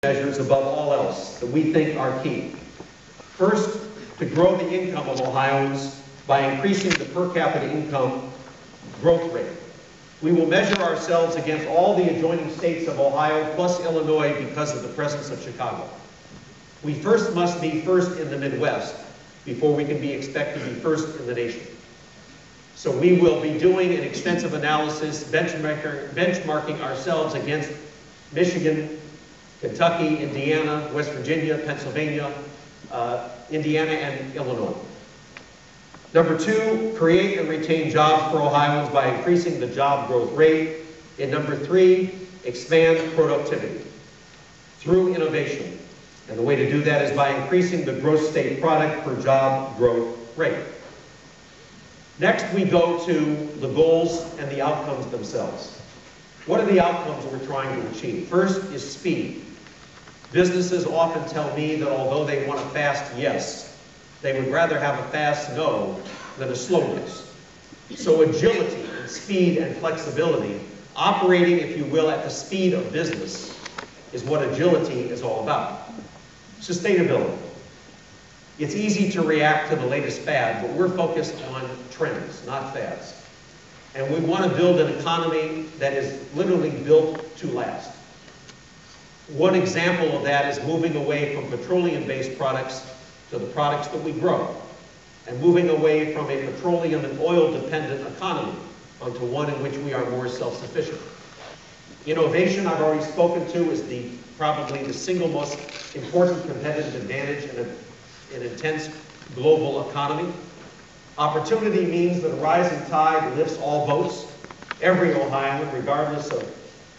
measures above all else that we think are key. First, to grow the income of Ohioans by increasing the per capita income growth rate. We will measure ourselves against all the adjoining states of Ohio plus Illinois because of the presence of Chicago. We first must be first in the Midwest before we can be expected to be first in the nation. So we will be doing an extensive analysis, benchmarking ourselves against Michigan, Kentucky, Indiana, West Virginia, Pennsylvania, Indiana, and Illinois. Number two, create and retain jobs for Ohioans by increasing the job growth rate. And number three, expand productivity through innovation. And the way to do that is by increasing the gross state product per job growth rate. Next, we go to the goals and the outcomes themselves. What are the outcomes we're trying to achieve? First is speed. Businesses often tell me that although they want a fast yes, they would rather have a fast no than a slow yes. So agility and speed and flexibility, operating, if you will, at the speed of business, is what agility is all about. Sustainability. It's easy to react to the latest fad, but we're focused on trends, not fads. And we want to build an economy that is literally built to last. One example of that is moving away from petroleum-based products to the products that we grow, and moving away from a petroleum and oil-dependent economy onto one in which we are more self-sufficient. Innovation, I've already spoken to, is probably the single most important competitive advantage in an intense global economy. Opportunity means that a rising tide lifts all boats. Every Ohioan, regardless of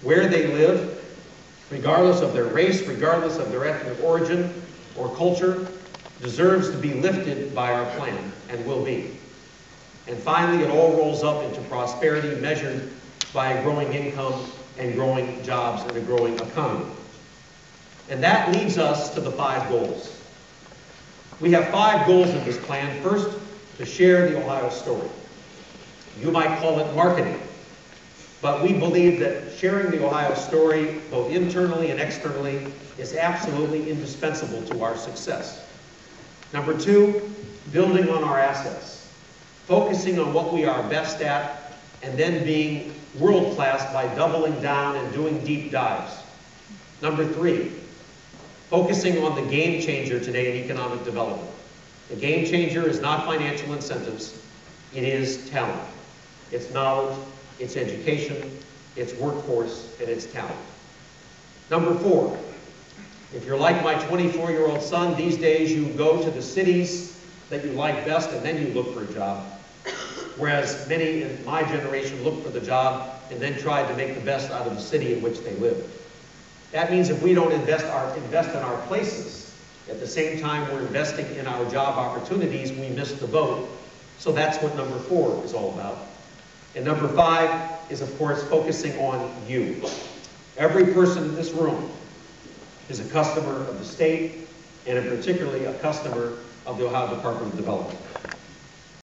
where they live, regardless of their race, regardless of their ethnic origin or culture, deserves to be lifted by our plan, and will be. And finally, it all rolls up into prosperity measured by a growing income and growing jobs and a growing economy. And that leads us to the 5 goals. We have 5 goals in this plan. First, to share the Ohio story. You might call it marketing, but we believe that sharing the Ohio story, both internally and externally, is absolutely indispensable to our success. Number 2, building on our assets, focusing on what we are best at, and then being world-class by doubling down and doing deep dives. Number 3, focusing on the game changer today in economic development. The game changer is not financial incentives, it is talent. It's knowledge, it's education, it's workforce, and it's talent. Number 4, if you're like my 24-year-old son, these days you go to the cities that you like best and then you look for a job. Whereas many in my generation looked for the job and then tried to make the best out of the city in which they live. That means if we don't invest in our places, at the same time we're investing in our job opportunities, we miss the boat. So that's what number 4 is all about. And number 5 is, of course, focusing on you. Every person in this room is a customer of the state, and particularly a customer of the Ohio Department of Development.